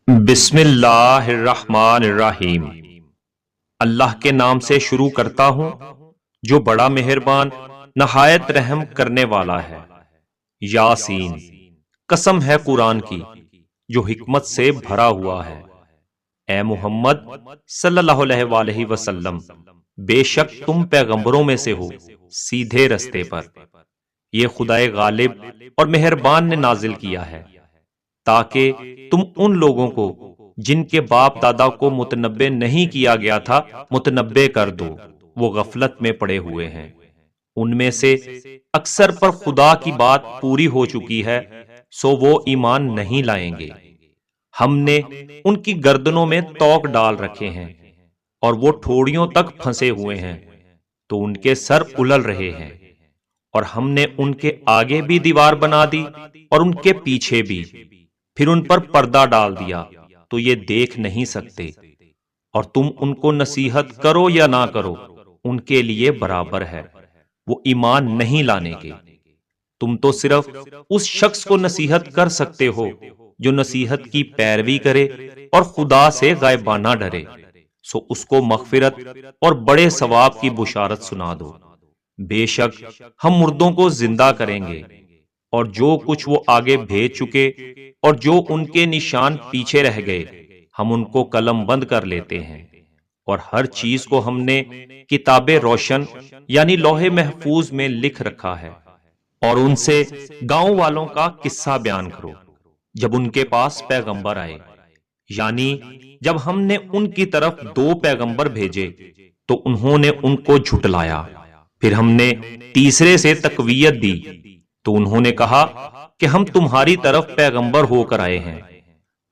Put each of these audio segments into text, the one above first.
بسم اللہ الرحمن الرحیم۔ اللہ کے نام سے شروع کرتا ہوں جو بڑا مہربان نہایت رحم کرنے والا ہے۔ یاسین، قسم ہے قرآن کی جو حکمت سے بھرا ہوا ہے۔ اے محمد صلی اللہ علیہ وآلہ وسلم، بے شک تم پیغمبروں میں سے ہو سیدھے رستے پر۔ یہ خدائے غالب اور مہربان نے نازل کیا ہے تاکہ تم ان لوگوں کو جن کے باپ دادا کو متنبع نہیں کیا گیا تھا متنبع کر دو، وہ غفلت میں پڑے ہوئے ہیں۔ ان میں سے اکثر پر خدا کی بات پوری ہو چکی ہے، سو وہ ایمان نہیں لائیں گے۔ ہم نے ان کی گردنوں میں توق ڈال رکھے ہیں اور وہ ٹھوڑیوں تک پھنسے ہوئے ہیں تو ان کے سر الل رہے ہیں، اور ہم نے ان کے آگے بھی دیوار بنا دی اور ان کے پیچھے بھی، پھر ان پر پردہ ڈال دیا تو یہ دیکھ نہیں سکتے، اور تم ان کو نصیحت کرو یا نہ کرو ان کے لیے برابر ہے، وہ ایمان نہیں لانے کے۔ تم تو صرف اس شخص کو نصیحت کر سکتے ہو جو نصیحت کی پیروی کرے اور خدا سے غائبانہ ڈرے، سو اس کو مغفرت اور بڑے ثواب کی بشارت سنا دو۔ بے شک ہم مردوں کو زندہ کریں گے، اور جو کچھ وہ آگے بھیج چکے اور جو ان کے نشان پیچھے رہ گئے ہم ان کو قلم بند کر لیتے ہیں، اور ہر چیز کو ہم نے کتاب روشن یعنی لوح محفوظ میں لکھ رکھا ہے۔ اور ان سے گاؤں والوں کا قصہ بیان کرو جب ان کے پاس پیغمبر آئے، یعنی جب ہم نے ان کی طرف 2 پیغمبر بھیجے تو انہوں نے ان کو جھٹلایا، پھر ہم نے تیسرے سے تقویت دی تو انہوں نے کہا کہ ہم تمہاری طرف پیغمبر ہو کر آئے ہیں۔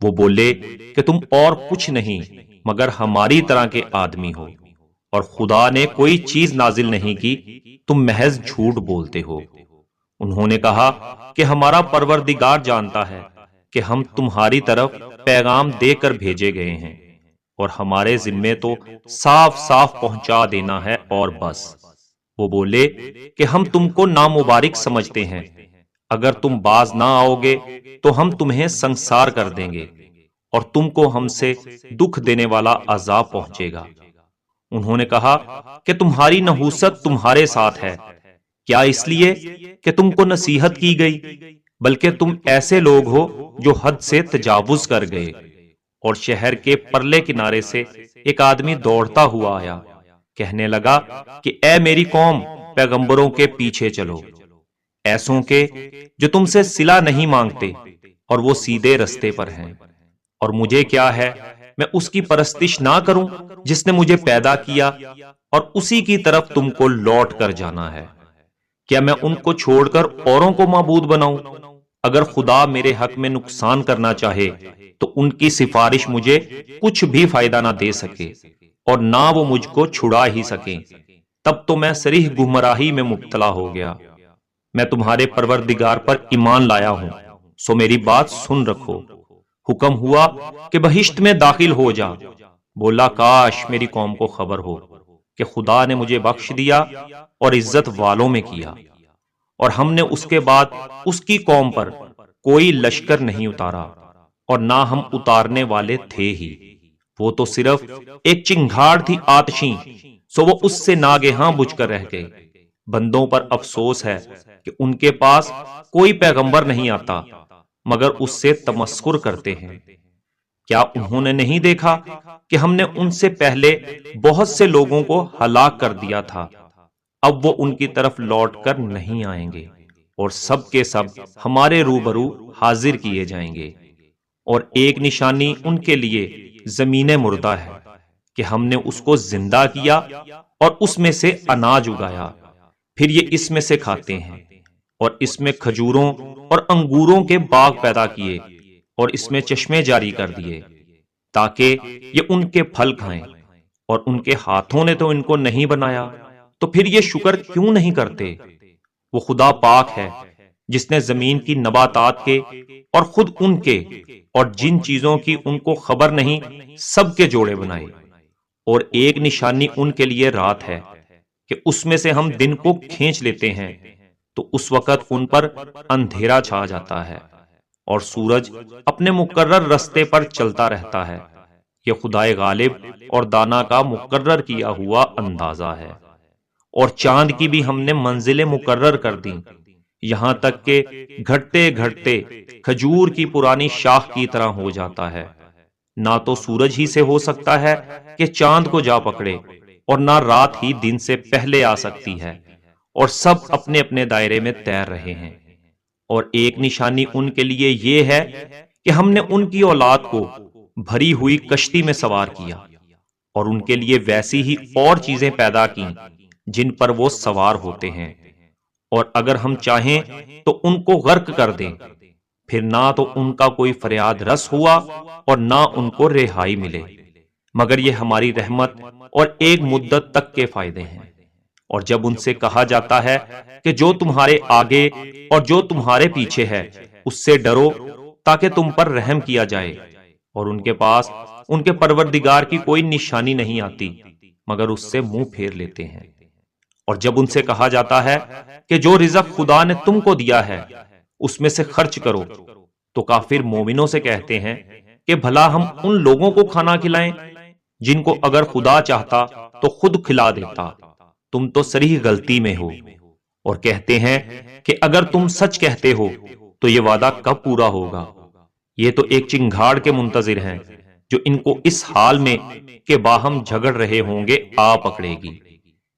وہ بولے کہ تم اور کچھ نہیں مگر ہماری طرح کے آدمی ہو، اور خدا نے کوئی چیز نازل نہیں کی، تم محض جھوٹ بولتے ہو۔ انہوں نے کہا کہ ہمارا پروردگار جانتا ہے کہ ہم تمہاری طرف پیغام دے کر بھیجے گئے ہیں، اور ہمارے ذمے تو صاف صاف پہنچا دینا ہے اور بس۔ وہ بولے کہ ہم تم کو نامبارک سمجھتے ہیں، اگر تم باز نہ آؤ گے تو ہم تمہیں سنسار کر دیں گے اور تم کو ہم سے دکھ دینے والا عذاب پہنچے گا۔ انہوں نے کہا کہ تمہاری نحوست تمہارے ساتھ ہے، کیا اس لیے کہ تم کو نصیحت کی گئی؟ بلکہ تم ایسے لوگ ہو جو حد سے تجاوز کر گئے۔ اور شہر کے پرلے کنارے سے ایک آدمی دوڑتا ہوا آیا، کہنے لگا کہ اے میری قوم، پیغمبروں کے پیچھے چلو، ایسوں کے جو تم سے صلہ نہیں مانگتے اور وہ سیدھے رستے پر ہیں۔ اور مجھے کیا ہے، میں اس کی پرستش نہ کروں جس نے مجھے پیدا کیا، اور اسی کی طرف تم کو لوٹ کر جانا ہے۔ کیا میں ان کو چھوڑ کر اوروں کو معبود بناؤں؟ اگر خدا میرے حق میں نقصان کرنا چاہے تو ان کی سفارش مجھے کچھ بھی فائدہ نہ دے سکے، اور نہ وہ مجھ کو چھڑا ہی سکیں، تب تو میں صریح گمراہی میں مبتلا ہو گیا۔ میں تمہارے پروردگار پر ایمان لایا ہوں، سو میری بات سن رکھو۔ حکم ہوا کہ بہشت میں داخل ہو جا۔ بولا کاش میری قوم کو خبر ہو کہ خدا نے مجھے بخش دیا اور عزت والوں میں کیا، اور ہم نے اس کے بعد اس کی قوم پر کوئی لشکر نہیں اتارا، اور نہ ہم اتارنے والے تھے ہی۔ وہ تو صرف ایک چنگھاڑ تھی آتشیں، سو وہ اس سے ناگہاں بجھ کر رہ گئے۔ بندوں پر افسوس ہے کہ ان کے پاس کوئی پیغمبر نہیں آتا مگر اس سے تمسخر کرتے ہیں۔ کیا انہوں نے نہیں دیکھا کہ ہم نے ان سے پہلے بہت سے لوگوں کو ہلاک کر دیا تھا؟ اب وہ ان کی طرف لوٹ کر نہیں آئیں گے، اور سب کے سب ہمارے روبرو حاضر کیے جائیں گے۔ اور ایک نشانی ان کے لیے زمین مردہ ہے کہ ہم نے اس کو زندہ کیا اور اس میں سے اناج اگایا، پھر یہ اس میں سے کھاتے ہیں، اور اس میں کھجوروں اور انگوروں کے باغ پیدا کیے، اور اس میں چشمے جاری کر دیے تاکہ یہ ان کے پھل کھائیں، اور ان کے ہاتھوں نے تو ان کو نہیں بنایا، تو پھر یہ شکر کیوں نہیں کرتے؟ وہ خدا پاک ہے جس نے زمین کی نباتات کے اور خود ان کے اور جن چیزوں کی ان کو خبر نہیں سب کے جوڑے بنائے۔ اور ایک نشانی ان کے لیے رات ہے کہ اس میں سے ہم دن کو کھینچ لیتے ہیں تو اس وقت ان پر اندھیرا چھا جاتا ہے، اور سورج اپنے مقرر رستے پر چلتا رہتا ہے۔ یہ خدائے غالب اور دانا کا مقرر کیا ہوا اندازہ ہے۔ اور چاند کی بھی ہم نے منزلیں مقرر کر دیں، یہاں تک کہ گھٹتے گھٹتے کھجور کی پرانی شاخ کی طرح ہو جاتا ہے۔ نہ تو سورج ہی سے ہو سکتا ہے کہ چاند کو جا پکڑے، اور نہ رات ہی دن سے پہلے آ سکتی ہے، اور سب اپنے اپنے دائرے میں تیر رہے ہیں۔ اور ایک نشانی ان کے لیے یہ ہے کہ ہم نے ان کی اولاد کو بھری ہوئی کشتی میں سوار کیا، اور ان کے لیے ویسی ہی اور چیزیں پیدا کی جن پر وہ سوار ہوتے ہیں، اور اگر ہم چاہیں تو ان کو غرق کر دیں، پھر نہ تو ان کا کوئی فریاد رس ہوا اور نہ ان کو رہائی ملے، مگر یہ ہماری رحمت اور ایک مدت تک کے فائدے ہیں۔ اور جب ان سے کہا جاتا ہے کہ جو تمہارے آگے اور جو تمہارے پیچھے ہے اس سے ڈرو تاکہ تم پر رحم کیا جائے، اور ان کے پاس ان کے پروردگار کی کوئی نشانی نہیں آتی مگر اس سے منہ پھیر لیتے ہیں۔ اور جب ان سے کہا جاتا ہے کہ جو رزق خدا نے تم کو دیا ہے اس میں سے خرچ کرو، تو کافر مومنوں سے کہتے ہیں کہ بھلا ہم ان لوگوں کو کھانا کھلائیں جن کو اگر خدا چاہتا تو خود کھلا دیتا، تم تو صریح غلطی میں ہو۔ اور کہتے ہیں کہ اگر تم سچ کہتے ہو تو یہ وعدہ کب پورا ہوگا؟ یہ تو ایک چنگھاڑ کے منتظر ہیں جو ان کو اس حال میں کہ باہم جھگڑ رہے ہوں گے آ پکڑے گی،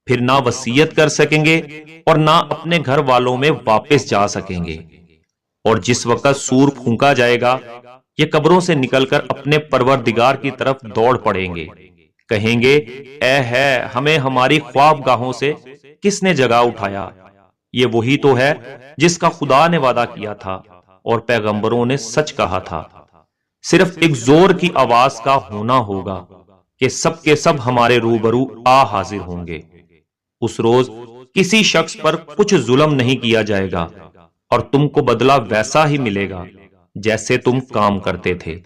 پھر نہ وصیت کر سکیں گے اور نہ اپنے گھر والوں میں واپس جا سکیں گے۔ اور جس وقت سور پھونکا جائے گا یہ قبروں سے نکل کر اپنے پروردگار کی طرف دوڑ پڑیں گے، کہیں گے اے ہے ہمیں ہماری خواب گاہوں سے کس نے جگا اٹھایا؟ یہ وہی تو ہے جس کا خدا نے وعدہ کیا تھا اور پیغمبروں نے سچ کہا تھا۔ صرف ایک زور کی آواز کا ہونا ہوگا کہ سب کے سب ہمارے روبرو آ حاضر ہوں گے۔ اس روز کسی شخص پر کچھ ظلم نہیں کیا جائے گا، اور تم کو بدلہ ویسا ہی ملے گا جیسے تم کام کرتے تھے۔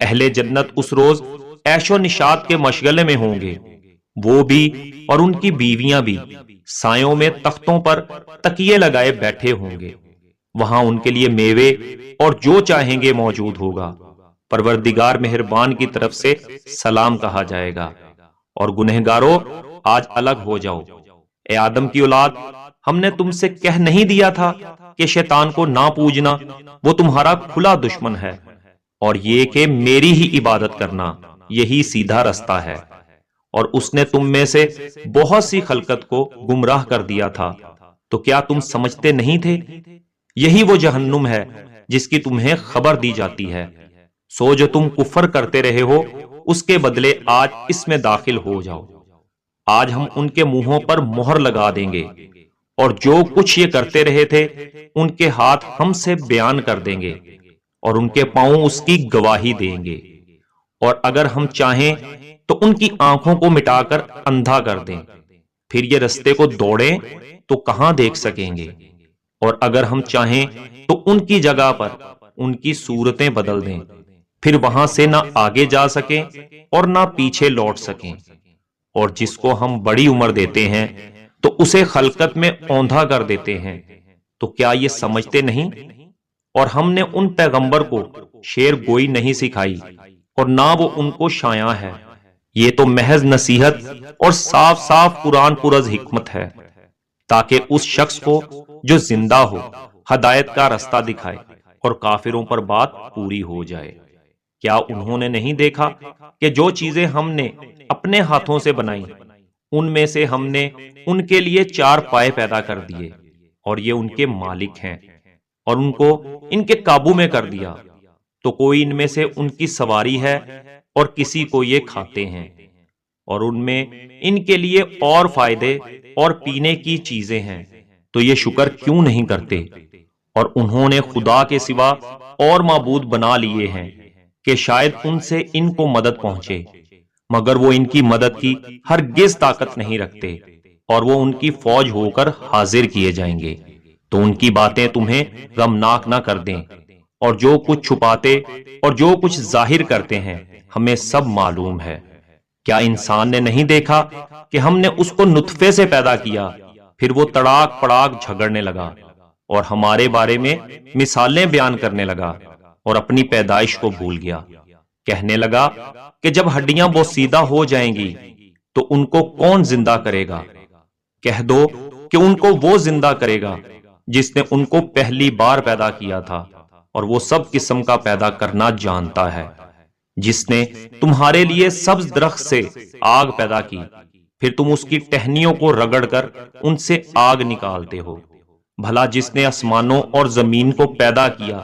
اہل جنت اس روز عیش و نشاط کے مشغلے میں ہوں گے، وہ بھی اور ان کی بیویاں بھی سایوں میں تختوں پر تکیے لگائے بیٹھے ہوں گے۔ وہاں ان کے لیے میوے اور جو چاہیں گے موجود ہوگا۔ پروردگار مہربان کی طرف سے سلام کہا جائے گا، اور گنہگارو آج الگ ہو جاؤ۔ اے آدم کی اولاد، ہم نے تم سے کہہ نہیں دیا تھا کہ شیطان کو نہ پوجنا، وہ تمہارا کھلا دشمن ہے، اور یہ کہ میری ہی عبادت کرنا، یہی سیدھا رستہ ہے۔ اور اس نے تم میں سے بہت سی خلقت کو گمراہ کر دیا تھا، تو کیا تم سمجھتے نہیں تھے؟ یہی وہ جہنم ہے جس کی تمہیں خبر دی جاتی ہے۔ سو جو تم کفر کرتے رہے ہو اس کے بدلے آج اس میں داخل ہو جاؤ۔ آج ہم ان کے منہوں پر مہر لگا دیں گے، اور جو کچھ یہ کرتے رہے تھے ان کے ہاتھ ہم سے بیان کر دیں گے، اور ان کے پاؤں اس کی گواہی دیں گے۔ اور اگر ہم چاہیں تو ان کی آنکھوں کو مٹا کر اندھا کر دیں، پھر یہ رستے کو دوڑیں تو کہاں دیکھ سکیں گے؟ اور اگر ہم چاہیں تو ان کی جگہ پر ان کی صورتیں بدل دیں، پھر وہاں سے نہ آگے جا سکیں اور نہ پیچھے لوٹ سکیں۔ اور جس کو ہم بڑی عمر دیتے ہیں تو اسے خلقت میں اوندھا کر دیتے ہیں، تو کیا یہ سمجھتے نہیں؟ اور ہم نے ان پیغمبر کو شعر گوئی نہیں سکھائی، اور نہ وہ ان کو شایع ہے۔ یہ تو محض نصیحت اور صاف صاف قرآن پرز حکمت ہے، تاکہ اس شخص کو جو زندہ ہو ہدایت کا رستہ دکھائے اور کافروں پر بات پوری ہو جائے۔ کیا انہوں نے نہیں دیکھا کہ جو چیزیں ہم نے اپنے ہاتھوں سے بنائی ان میں سے ہم نے ان کے لیے 4 پائے پیدا کر دیے، اور یہ ان کے مالک ہیں، اور ان کو ان کے قابو میں کر دیا، تو کوئی ان میں سے ان کی سواری ہے اور کسی کو یہ کھاتے ہیں، اور ان میں ان کے لیے اور فائدے اور پینے کی چیزیں ہیں، تو یہ شکر کیوں نہیں کرتے؟ اور انہوں نے خدا کے سوا اور معبود بنا لیے ہیں کہ شاید ان سے ان کو مدد پہنچے، مگر وہ ان کی مدد کی ہرگز طاقت نہیں رکھتے، اور وہ ان کی فوج ہو کر حاضر کیے جائیں گے۔ تو ان کی باتیں تمہیں غمناک نہ کر دیں، اور جو کچھ چھپاتے اور جو کچھ ظاہر کرتے ہیں ہمیں سب معلوم ہے۔ کیا انسان نے نہیں دیکھا کہ ہم نے اس کو نطفے سے پیدا کیا، پھر وہ تڑاک پڑاک جھگڑنے لگا، اور ہمارے بارے میں مثالیں بیان کرنے لگا اور اپنی پیدائش کو بھول گیا۔ کہنے لگا کہ جب ہڈیاں بوسیدہ ہو جائیں گی تو ان کو کون زندہ کرے گا؟ کہہ دو کہ ان کو وہ زندہ کرے گا جس نے ان کو پہلی بار پیدا کیا تھا، اور وہ سب قسم کا پیدا کرنا جانتا ہے۔ جس نے تمہارے لیے سبز درخت سے آگ پیدا کی، پھر تم اس کی ٹہنیوں کو رگڑ کر ان سے آگ نکالتے ہو۔ بھلا جس نے آسمانوں اور زمین کو پیدا کیا،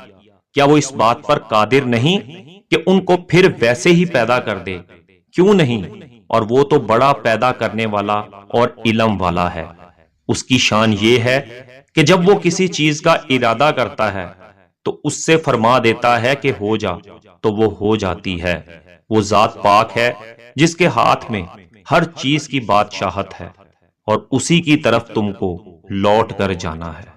کیا وہ اس بات پر قادر نہیں کہ ان کو پھر ویسے ہی پیدا کر دے؟ کیوں نہیں؟ اور وہ تو بڑا پیدا کرنے والا اور علم والا ہے۔ اس کی شان یہ ہے کہ جب وہ کسی چیز کا ارادہ کرتا ہے تو اس سے فرما دیتا ہے کہ ہو جا، تو وہ ہو جاتی ہے۔ وہ ذات پاک ہے جس کے ہاتھ میں ہر چیز کی بادشاہت ہے، اور اسی کی طرف تم کو لوٹ کر جانا ہے۔